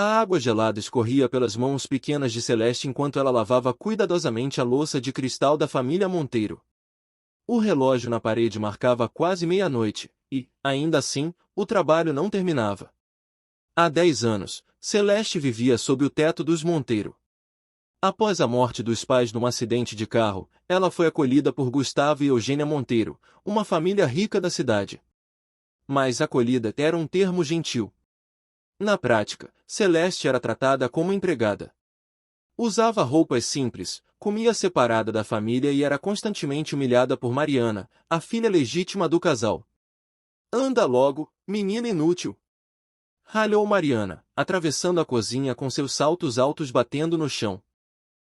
A água gelada escorria pelas mãos pequenas de Celeste enquanto ela lavava cuidadosamente a louça de cristal da família Monteiro. O relógio na parede marcava quase meia-noite, e, ainda assim, o trabalho não terminava. Há 10 anos, Celeste vivia sob o teto dos Monteiro. Após a morte dos pais num acidente de carro, ela foi acolhida por Gustavo e Eugênia Monteiro, uma família rica da cidade. Mas acolhida era um termo gentil. Na prática, Celeste era tratada como empregada. Usava roupas simples, comia separada da família e era constantemente humilhada por Mariana, a filha legítima do casal. Anda logo, menina inútil! Ralhou Mariana, atravessando a cozinha com seus saltos altos batendo no chão.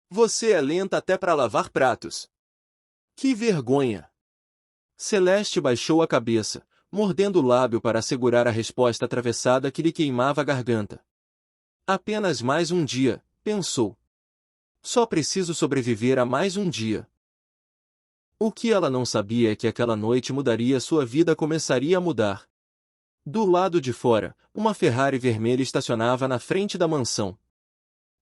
Você é lenta até para lavar pratos. Que vergonha! Celeste baixou a cabeça, mordendo o lábio para segurar a resposta atravessada que lhe queimava a garganta. Apenas mais um dia, pensou. Só preciso sobreviver a mais um dia. O que ela não sabia é que aquela noite mudaria sua vida, começaria a mudar. Do lado de fora, uma Ferrari vermelha estacionava na frente da mansão.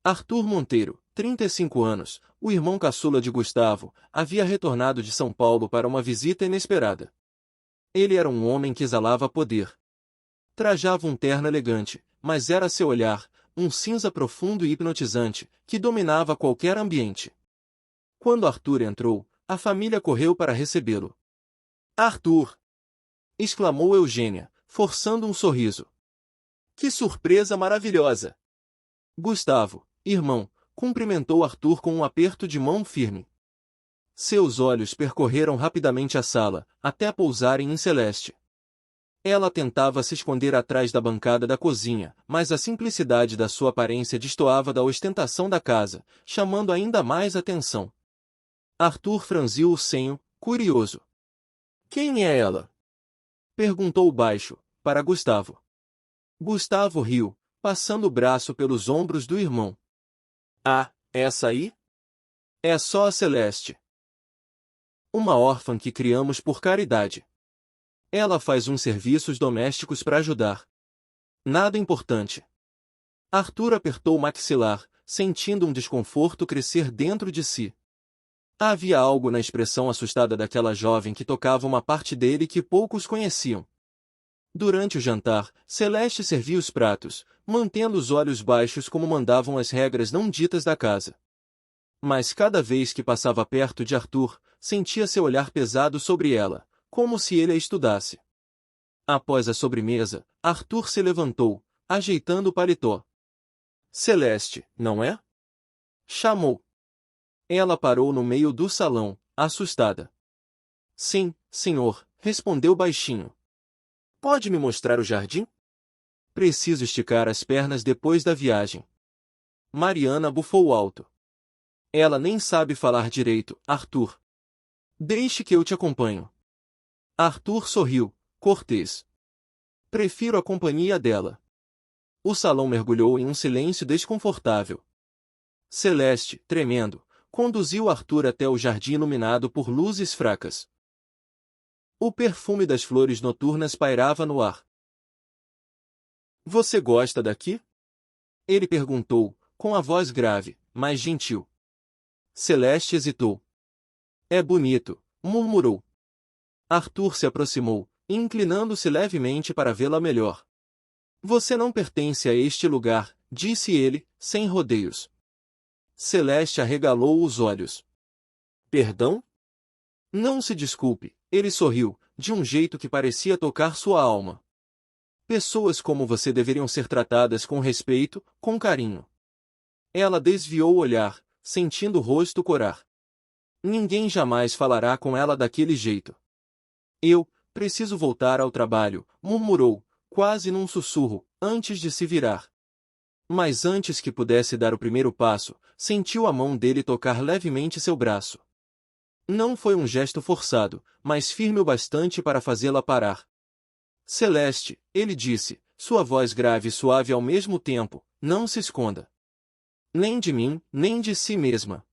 Arthur Monteiro, 35 anos, o irmão caçula de Gustavo, havia retornado de São Paulo para uma visita inesperada. Ele era um homem que exalava poder. Trajava um terno elegante, mas era seu olhar, um cinza profundo e hipnotizante, que dominava qualquer ambiente. Quando Arthur entrou, a família correu para recebê-lo. Arthur! Exclamou Eugênia, forçando um sorriso. Que surpresa maravilhosa! Gustavo, irmão, cumprimentou Arthur com um aperto de mão firme. Seus olhos percorreram rapidamente a sala, até pousarem em Celeste. Ela tentava se esconder atrás da bancada da cozinha, mas a simplicidade da sua aparência destoava da ostentação da casa, chamando ainda mais atenção. Arthur franziu o senho, curioso. Quem é ela? Perguntou baixo, para Gustavo. Gustavo riu, passando o braço pelos ombros do irmão. Ah, essa aí? É só a Celeste. Uma órfã que criamos por caridade. Ela faz uns serviços domésticos para ajudar. Nada importante. Arthur apertou o maxilar, sentindo um desconforto crescer dentro de si. Havia algo na expressão assustada daquela jovem que tocava uma parte dele que poucos conheciam. Durante o jantar, Celeste servia os pratos, mantendo os olhos baixos como mandavam as regras não ditas da casa. Mas cada vez que passava perto de Arthur, sentia seu olhar pesado sobre ela, como se ele a estudasse. Após a sobremesa, Arthur se levantou, ajeitando o paletó. Celeste, não é? Chamou. Ela parou no meio do salão, assustada. Sim, senhor, respondeu baixinho. Pode me mostrar o jardim? Preciso esticar as pernas depois da viagem. Mariana bufou alto. Ela nem sabe falar direito, Arthur. Deixe que eu te acompanho. Arthur sorriu, cortês. Prefiro a companhia dela. O salão mergulhou em um silêncio desconfortável. Celeste, tremendo, conduziu Arthur até o jardim iluminado por luzes fracas. O perfume das flores noturnas pairava no ar. Você gosta daqui? Ele perguntou, com a voz grave, mas gentil. Celeste hesitou. É bonito, murmurou. Arthur se aproximou, inclinando-se levemente para vê-la melhor. Você não pertence a este lugar, disse ele, sem rodeios. Celeste arregalou os olhos. Perdão? Não se desculpe, ele sorriu, de um jeito que parecia tocar sua alma. Pessoas como você deveriam ser tratadas com respeito, com carinho. Ela desviou o olhar, sentindo o rosto corar. Ninguém jamais falará com ela daquele jeito. Eu preciso voltar ao trabalho, murmurou, quase num sussurro, antes de se virar. Mas antes que pudesse dar o primeiro passo, sentiu a mão dele tocar levemente seu braço. Não foi um gesto forçado, mas firme o bastante para fazê-la parar. Celeste, ele disse, sua voz grave e suave ao mesmo tempo, não se esconda. Nem de mim, nem de si mesma.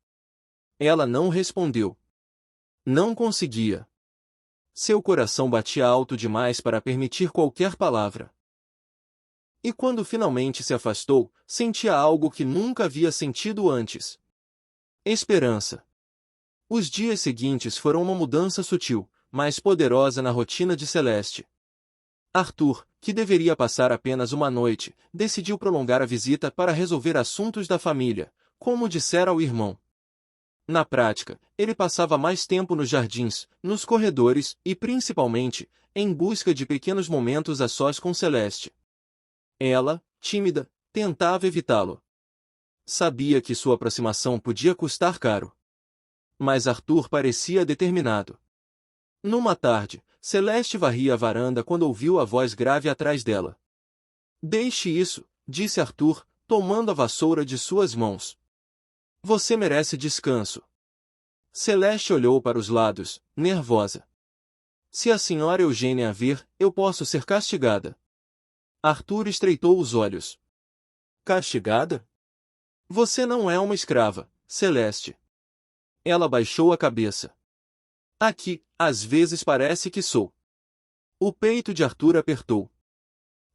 Ela não respondeu. Não conseguia. Seu coração batia alto demais para permitir qualquer palavra. E quando finalmente se afastou, sentia algo que nunca havia sentido antes. Esperança. Os dias seguintes foram uma mudança sutil, mas poderosa na rotina de Celeste. Arthur, que deveria passar apenas uma noite, decidiu prolongar a visita para resolver assuntos da família, como dissera ao irmão. Na prática, ele passava mais tempo nos jardins, nos corredores e, principalmente, em busca de pequenos momentos a sós com Celeste. Ela, tímida, tentava evitá-lo. Sabia que sua aproximação podia custar caro. Mas Arthur parecia determinado. Numa tarde, Celeste varria a varanda quando ouviu a voz grave atrás dela. Deixe isso, disse Arthur, tomando a vassoura de suas mãos. Você merece descanso. Celeste olhou para os lados, nervosa. Se a senhora Eugênia a vir, eu posso ser castigada. Arthur estreitou os olhos. Castigada? Você não é uma escrava, Celeste. Ela baixou a cabeça. Aqui, às vezes parece que sou. O peito de Arthur apertou.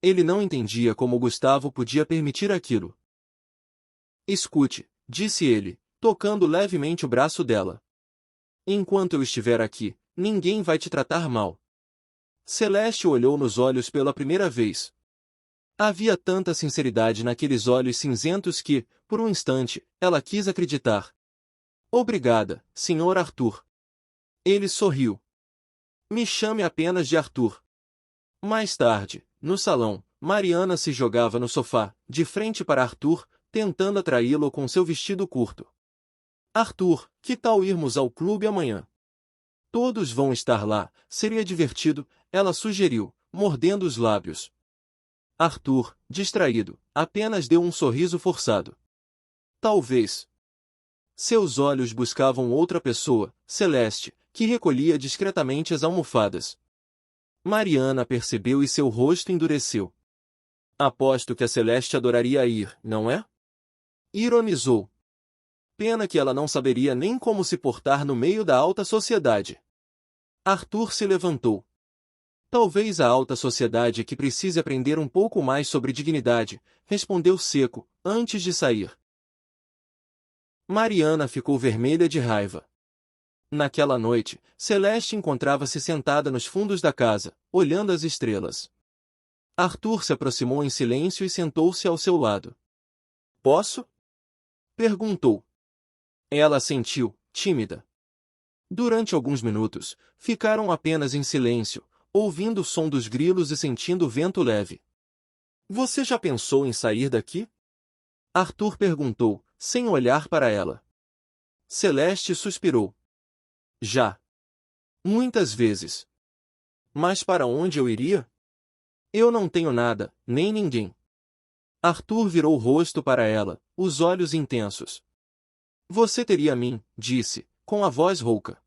Ele não entendia como Gustavo podia permitir aquilo. Escute, disse ele, tocando levemente o braço dela. Enquanto eu estiver aqui, ninguém vai te tratar mal. Celeste olhou nos olhos pela primeira vez. Havia tanta sinceridade naqueles olhos cinzentos que, por um instante, ela quis acreditar. Obrigada, Sr. Arthur. Ele sorriu. Me chame apenas de Arthur. Mais tarde, no salão, Mariana se jogava no sofá, de frente para Arthur, tentando atraí-lo com seu vestido curto. Arthur, que tal irmos ao clube amanhã? Todos vão estar lá, seria divertido, ela sugeriu, mordendo os lábios. Arthur, distraído, apenas deu um sorriso forçado. Talvez. Seus olhos buscavam outra pessoa, Celeste, que recolhia discretamente as almofadas. Mariana percebeu e seu rosto endureceu. Aposto que a Celeste adoraria ir, não é? Ironizou. Pena que ela não saberia nem como se portar no meio da alta sociedade. Arthur se levantou. Talvez a alta sociedade que precise aprender um pouco mais sobre dignidade, respondeu seco, antes de sair. Mariana ficou vermelha de raiva. Naquela noite, Celeste encontrava-se sentada nos fundos da casa, olhando as estrelas. Arthur se aproximou em silêncio e sentou-se ao seu lado. Posso? Perguntou. Ela assentiu, tímida. Durante alguns minutos, ficaram apenas em silêncio, ouvindo o som dos grilos e sentindo o vento leve. Você já pensou em sair daqui? Arthur perguntou, sem olhar para ela. Celeste suspirou. Já. Muitas vezes. Mas para onde eu iria? Eu não tenho nada, nem ninguém. Arthur virou o rosto para ela, os olhos intensos. Você teria a mim, disse, com a voz rouca.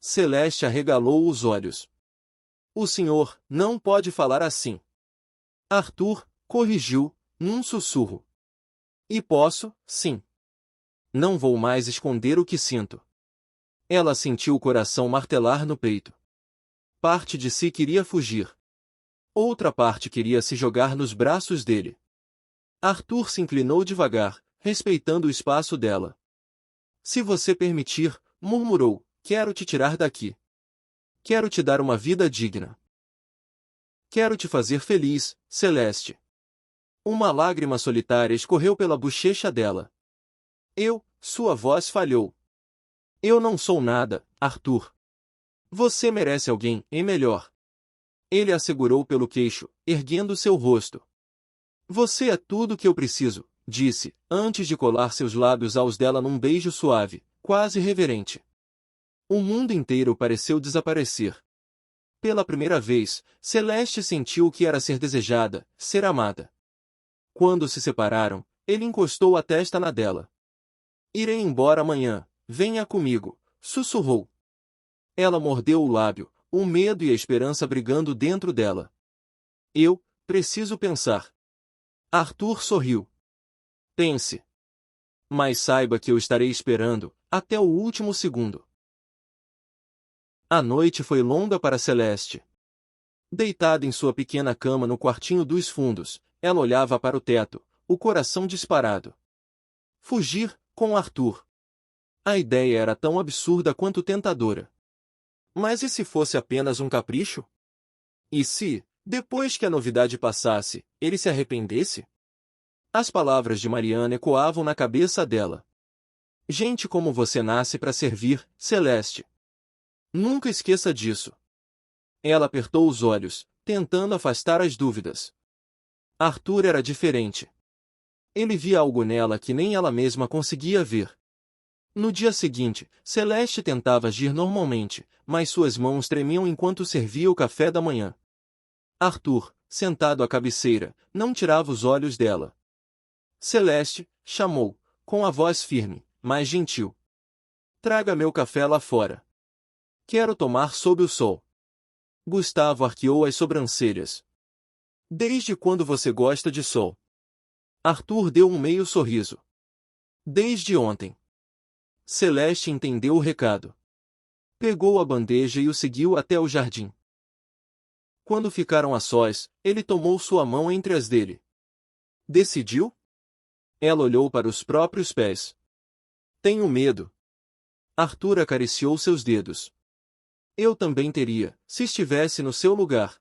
Celeste arregalou os olhos. O senhor não pode falar assim. Arthur corrigiu, num sussurro. E posso, sim. Não vou mais esconder o que sinto. Ela sentiu o coração martelar no peito. Parte de si queria fugir. Outra parte queria se jogar nos braços dele. Arthur se inclinou devagar, respeitando o espaço dela. Se você permitir, murmurou, quero te tirar daqui. Quero te dar uma vida digna. Quero te fazer feliz, Celeste. Uma lágrima solitária escorreu pela bochecha dela. Sua voz falhou. Eu não sou nada, Arthur. Você merece alguém, e melhor. Ele a segurou pelo queixo, erguendo seu rosto. Você é tudo que eu preciso, disse, antes de colar seus lábios aos dela num beijo suave, quase reverente. O mundo inteiro pareceu desaparecer. Pela primeira vez, Celeste sentiu o que era ser desejada, ser amada. Quando se separaram, ele encostou a testa na dela. Irei embora amanhã, venha comigo, sussurrou. Ela mordeu o lábio, o medo e a esperança brigando dentro dela. Eu preciso pensar. Arthur sorriu. Pense. Mas saiba que eu estarei esperando, até o último segundo. A noite foi longa para Celeste. Deitada em sua pequena cama no quartinho dos fundos, ela olhava para o teto, o coração disparado. Fugir, com Arthur. A ideia era tão absurda quanto tentadora. Mas e se fosse apenas um capricho? E se, depois que a novidade passasse, ele se arrependesse? As palavras de Mariana ecoavam na cabeça dela. Gente como você nasce para servir, Celeste. Nunca esqueça disso. Ela apertou os olhos, tentando afastar as dúvidas. Arthur era diferente. Ele via algo nela que nem ela mesma conseguia ver. No dia seguinte, Celeste tentava agir normalmente, mas suas mãos tremiam enquanto servia o café da manhã. Arthur, sentado à cabeceira, não tirava os olhos dela. Celeste, chamou, com a voz firme, mas gentil. Traga meu café lá fora. Quero tomar sob o sol. Gustavo arqueou as sobrancelhas. Desde quando você gosta de sol? Arthur deu um meio sorriso. Desde ontem. Celeste entendeu o recado. Pegou a bandeja e o seguiu até o jardim. Quando ficaram a sós, ele tomou sua mão entre as dele. Decidiu? Ela olhou para os próprios pés. Tenho medo. Arthur acariciou seus dedos. Eu também teria, se estivesse no seu lugar.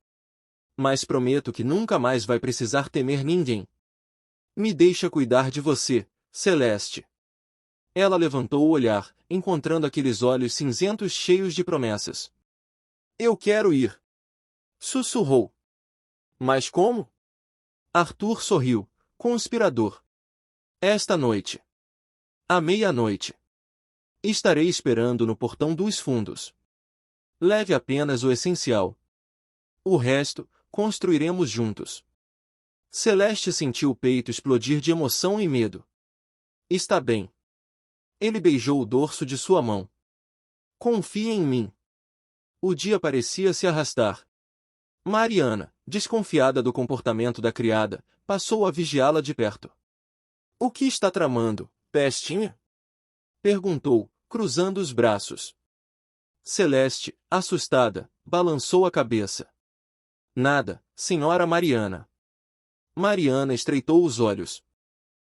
Mas prometo que nunca mais vai precisar temer ninguém. Me deixa cuidar de você, Celeste. Ela levantou o olhar, encontrando aqueles olhos cinzentos cheios de promessas. Eu quero ir. Sussurrou. Mas como? Arthur sorriu, conspirador. Esta noite. À meia-noite. Estarei esperando no portão dos fundos. Leve apenas o essencial. O resto, construiremos juntos. Celeste sentiu o peito explodir de emoção e medo. Está bem. Ele beijou o dorso de sua mão. Confie em mim. O dia parecia se arrastar. Mariana, desconfiada do comportamento da criada, passou a vigiá-la de perto. O que está tramando, pestinha? Perguntou, cruzando os braços. Celeste, assustada, balançou a cabeça. Nada, senhora Mariana. Mariana estreitou os olhos.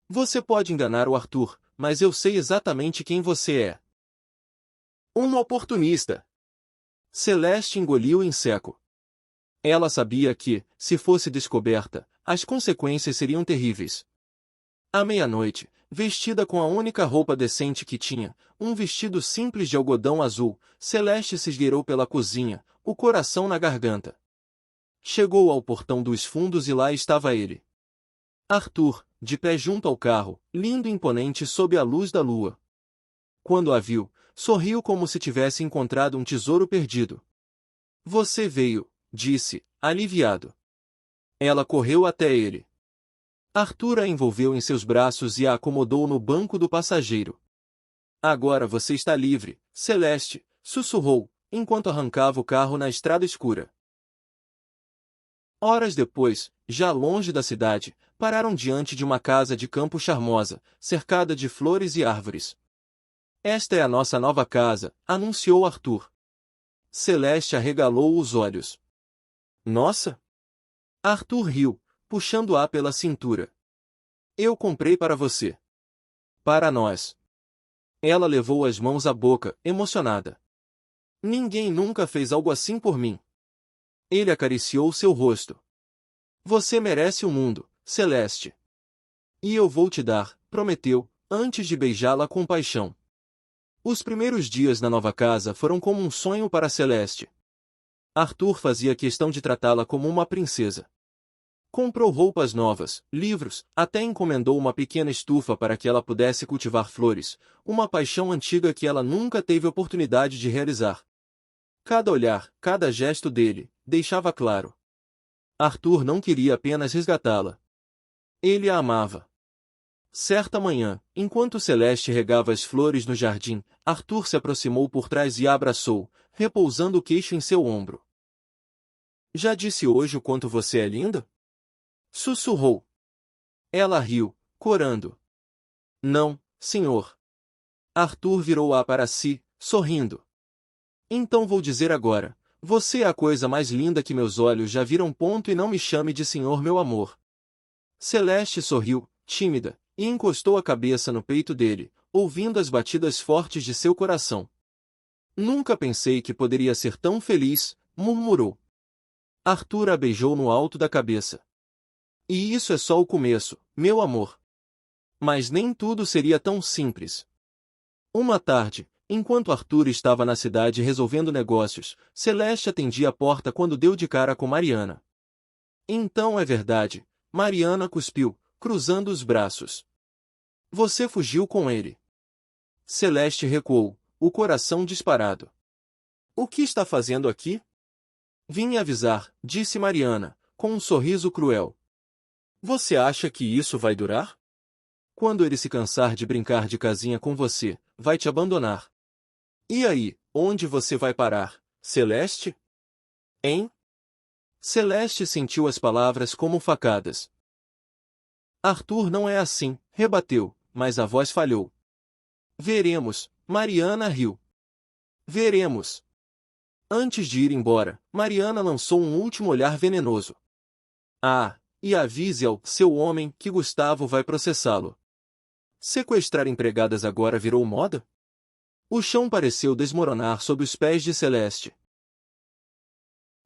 Você pode enganar o Arthur, mas eu sei exatamente quem você é. Um oportunista. Celeste engoliu em seco. Ela sabia que, se fosse descoberta, as consequências seriam terríveis. À meia-noite, vestida com a única roupa decente que tinha, um vestido simples de algodão azul, Celeste se esgueirou pela cozinha, o coração na garganta. Chegou ao portão dos fundos e lá estava ele. Arthur, de pé junto ao carro, lindo e imponente sob a luz da lua. Quando a viu, sorriu como se tivesse encontrado um tesouro perdido. Você veio, disse, aliviado. Ela correu até ele. Arthur a envolveu em seus braços e a acomodou no banco do passageiro. Agora você está livre, Celeste, sussurrou, enquanto arrancava o carro na estrada escura. Horas depois, já longe da cidade, pararam diante de uma casa de campo charmosa, cercada de flores e árvores. Esta é a nossa nova casa, anunciou Arthur. Celeste arregalou os olhos. Nossa! Arthur riu, puxando-a pela cintura. Eu comprei para você. Para nós. Ela levou as mãos à boca, emocionada. Ninguém nunca fez algo assim por mim. Ele acariciou seu rosto. Você merece o mundo, Celeste. E eu vou te dar, prometeu, antes de beijá-la com paixão. Os primeiros dias na nova casa foram como um sonho para Celeste. Arthur fazia questão de tratá-la como uma princesa. Comprou roupas novas, livros, até encomendou uma pequena estufa para que ela pudesse cultivar flores, uma paixão antiga que ela nunca teve oportunidade de realizar. Cada olhar, cada gesto dele, deixava claro. Arthur não queria apenas resgatá-la. Ele a amava. Certa manhã, enquanto Celeste regava as flores no jardim, Arthur se aproximou por trás e a abraçou, repousando o queixo em seu ombro. Já disse hoje o quanto você é linda? Sussurrou. Ela riu, corando. Não, senhor. Arthur virou-a para si, sorrindo. Então vou dizer agora, você é a coisa mais linda que meus olhos já viram. E não me chame de senhor, meu amor. Celeste sorriu, tímida, e encostou a cabeça no peito dele, ouvindo as batidas fortes de seu coração. Nunca pensei que poderia ser tão feliz, murmurou. Arthur a beijou no alto da cabeça. E isso é só o começo, meu amor. Mas nem tudo seria tão simples. Uma tarde, enquanto Arthur estava na cidade resolvendo negócios, Celeste atendia a porta quando deu de cara com Mariana. Então é verdade, Mariana cuspiu, cruzando os braços. Você fugiu com ele. Celeste recuou, o coração disparado. O que está fazendo aqui? Vim avisar, disse Mariana, com um sorriso cruel. Você acha que isso vai durar? Quando ele se cansar de brincar de casinha com você, vai te abandonar. E aí, onde você vai parar, Celeste? Hein? Celeste sentiu as palavras como facadas. Arthur não é assim, rebateu, mas a voz falhou. Veremos, Mariana riu. Veremos. Antes de ir embora, Mariana lançou um último olhar venenoso. Ah, e avise ao seu homem que Gustavo vai processá-lo. Sequestrar empregadas agora virou moda? O chão pareceu desmoronar sob os pés de Celeste.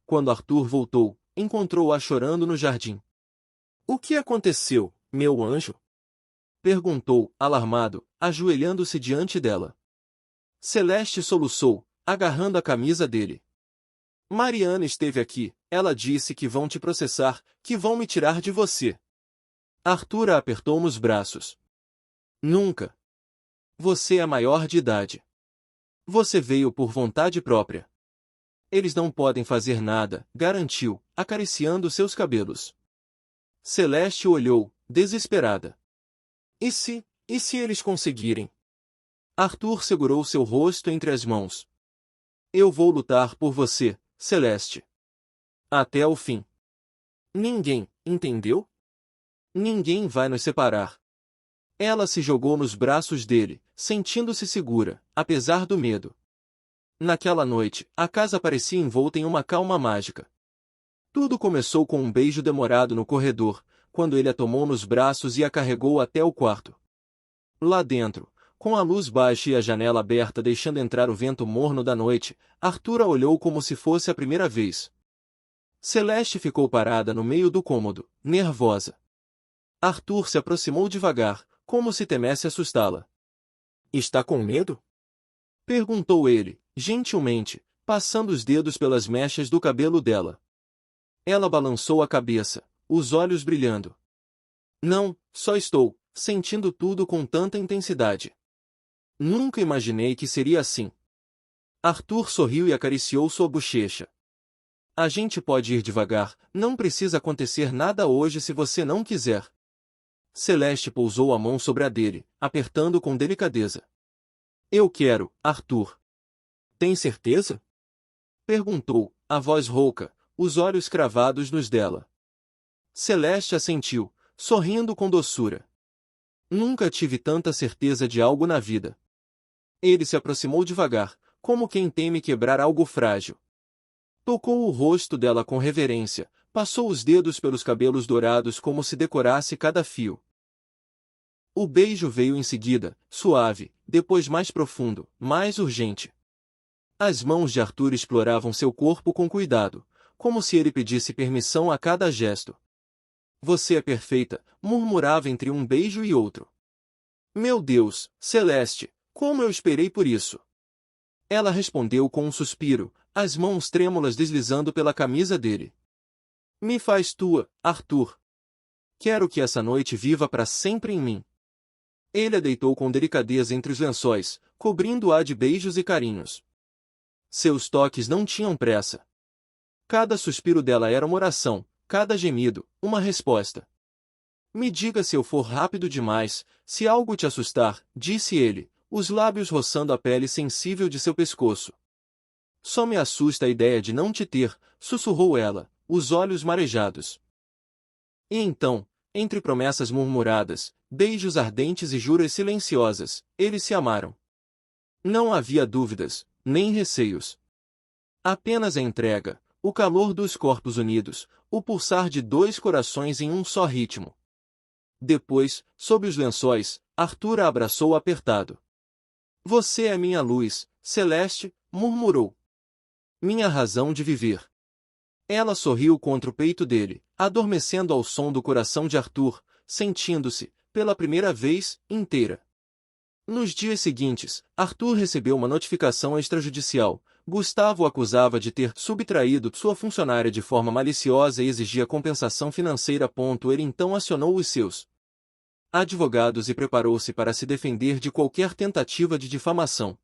Quando Arthur voltou, encontrou-a chorando no jardim. O que aconteceu, meu anjo? Perguntou, alarmado, ajoelhando-se diante dela. Celeste soluçou, agarrando a camisa dele. Mariana esteve aqui, ela disse que vão te processar, que vão me tirar de você. Arthur a apertou nos braços. Nunca. Você é maior de idade. Você veio por vontade própria. Eles não podem fazer nada, garantiu, acariciando seus cabelos. Celeste olhou, desesperada. E se eles conseguirem? Arthur segurou seu rosto entre as mãos. Eu vou lutar por você, Celeste. Até o fim. Ninguém, entendeu? Ninguém vai nos separar. Ela se jogou nos braços dele, sentindo-se segura, apesar do medo. Naquela noite, a casa parecia envolta em uma calma mágica. Tudo começou com um beijo demorado no corredor, quando ele a tomou nos braços e a carregou até o quarto. Lá dentro, com a luz baixa e a janela aberta deixando entrar o vento morno da noite, Arthur a olhou como se fosse a primeira vez. Celeste ficou parada no meio do cômodo, nervosa. Arthur se aproximou devagar, como se temesse assustá-la. Está com medo? Perguntou ele, gentilmente, passando os dedos pelas mechas do cabelo dela. Ela balançou a cabeça, os olhos brilhando. Não, só estou sentindo tudo com tanta intensidade. Nunca imaginei que seria assim. Arthur sorriu e acariciou sua bochecha. A gente pode ir devagar, não precisa acontecer nada hoje se você não quiser. Celeste pousou a mão sobre a dele, apertando com delicadeza. Eu quero, Arthur. Tem certeza? Perguntou, a voz rouca, os olhos cravados nos dela. Celeste assentiu, sorrindo com doçura. Nunca tive tanta certeza de algo na vida. Ele se aproximou devagar, como quem teme quebrar algo frágil. Tocou o rosto dela com reverência, passou os dedos pelos cabelos dourados como se decorasse cada fio. O beijo veio em seguida, suave, depois mais profundo, mais urgente. As mãos de Arthur exploravam seu corpo com cuidado, como se ele pedisse permissão a cada gesto. Você é perfeita, murmurava entre um beijo e outro. Meu Deus, Celeste, como eu esperei por isso! Ela respondeu com um suspiro, as mãos trêmulas deslizando pela camisa dele. Me faz tua, Arthur. Quero que essa noite viva para sempre em mim. Ele a deitou com delicadeza entre os lençóis, cobrindo-a de beijos e carinhos. Seus toques não tinham pressa. Cada suspiro dela era uma oração, cada gemido, uma resposta. Me diga se eu for rápido demais, se algo te assustar, disse ele, os lábios roçando a pele sensível de seu pescoço. Só me assusta a ideia de não te ter, sussurrou ela, os olhos marejados. E então, entre promessas murmuradas, beijos ardentes e juras silenciosas, eles se amaram. Não havia dúvidas, nem receios. Apenas a entrega, o calor dos corpos unidos, o pulsar de dois corações em um só ritmo. Depois, sob os lençóis, Arthur a abraçou apertado. Você é minha luz, Celeste, murmurou. Minha razão de viver. Ela sorriu contra o peito dele, adormecendo ao som do coração de Arthur, sentindo-se, pela primeira vez, inteira. Nos dias seguintes, Arthur recebeu uma notificação extrajudicial. Gustavo o acusava de ter subtraído sua funcionária de forma maliciosa e exigia compensação financeira. Ele então acionou os seus advogados e preparou-se para se defender de qualquer tentativa de difamação.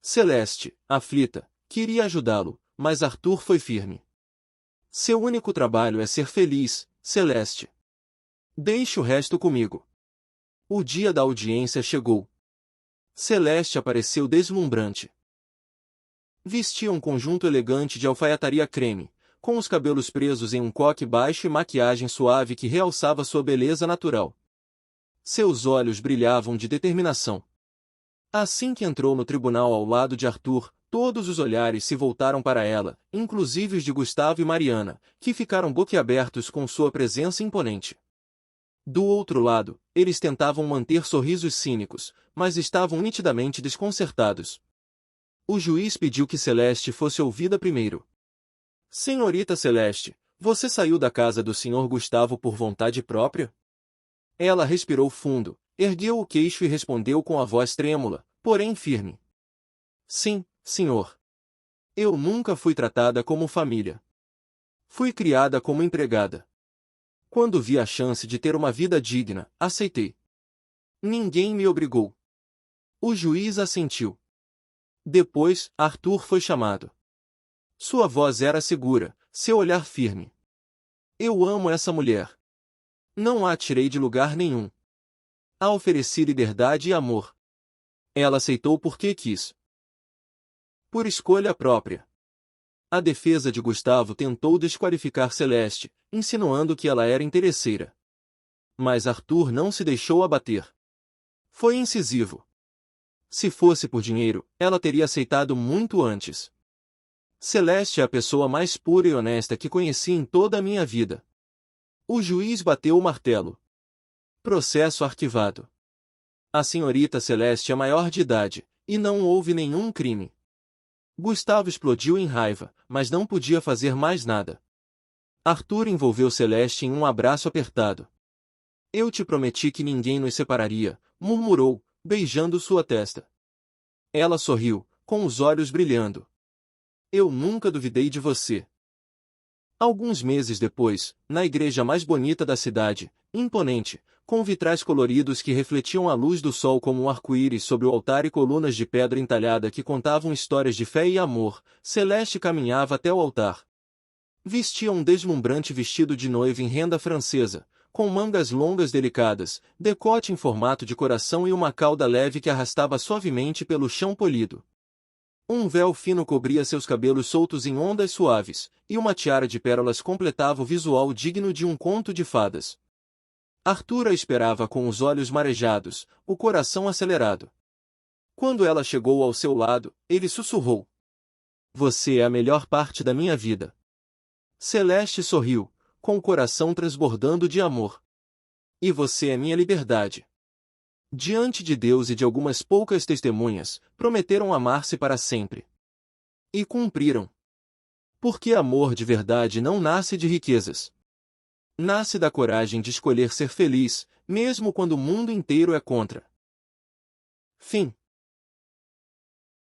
Celeste, aflita, queria ajudá-lo, mas Arthur foi firme. Seu único trabalho é ser feliz, Celeste. Deixe o resto comigo. O dia da audiência chegou. Celeste apareceu deslumbrante. Vestia um conjunto elegante de alfaiataria creme, com os cabelos presos em um coque baixo e maquiagem suave que realçava sua beleza natural. Seus olhos brilhavam de determinação. Assim que entrou no tribunal ao lado de Arthur, todos os olhares se voltaram para ela, inclusive os de Gustavo e Mariana, que ficaram boquiabertos com sua presença imponente. Do outro lado, eles tentavam manter sorrisos cínicos, mas estavam nitidamente desconcertados. O juiz pediu que Celeste fosse ouvida primeiro. Senhorita Celeste, você saiu da casa do Sr. Gustavo por vontade própria? Ela respirou fundo, ergueu o queixo e respondeu com a voz trêmula, porém firme. Sim, senhor. Eu nunca fui tratada como família. Fui criada como empregada. Quando vi a chance de ter uma vida digna, aceitei. Ninguém me obrigou. O juiz assentiu. Depois, Arthur foi chamado. Sua voz era segura, seu olhar firme. Eu amo essa mulher. Não a tirei de lugar nenhum. A ofereci liberdade e amor. Ela aceitou porque quis. Por escolha própria. A defesa de Gustavo tentou desqualificar Celeste, insinuando que ela era interesseira. Mas Arthur não se deixou abater. Foi incisivo. Se fosse por dinheiro, ela teria aceitado muito antes. Celeste é a pessoa mais pura e honesta que conheci em toda a minha vida. O juiz bateu o martelo. Processo arquivado. A senhorita Celeste é maior de idade, e não houve nenhum crime. Gustavo explodiu em raiva, mas não podia fazer mais nada. Arthur envolveu Celeste em um abraço apertado. Eu te prometi que ninguém nos separaria, murmurou, beijando sua testa. Ela sorriu, com os olhos brilhando. Eu nunca duvidei de você. Alguns meses depois, na igreja mais bonita da cidade, imponente, com vitrais coloridos que refletiam a luz do sol como um arco-íris sobre o altar e colunas de pedra entalhada que contavam histórias de fé e amor, Celeste caminhava até o altar. Vestia um deslumbrante vestido de noiva em renda francesa, com mangas longas delicadas, decote em formato de coração e uma cauda leve que arrastava suavemente pelo chão polido. Um véu fino cobria seus cabelos soltos em ondas suaves, e uma tiara de pérolas completava o visual digno de um conto de fadas. Arthur a esperava com os olhos marejados, o coração acelerado. Quando ela chegou ao seu lado, ele sussurrou. Você é a melhor parte da minha vida. Celeste sorriu, com o coração transbordando de amor. E você é minha liberdade. Diante de Deus e de algumas poucas testemunhas, prometeram amar-se para sempre. E cumpriram. Porque amor de verdade não nasce de riquezas. Nasce da coragem de escolher ser feliz, mesmo quando o mundo inteiro é contra. Fim.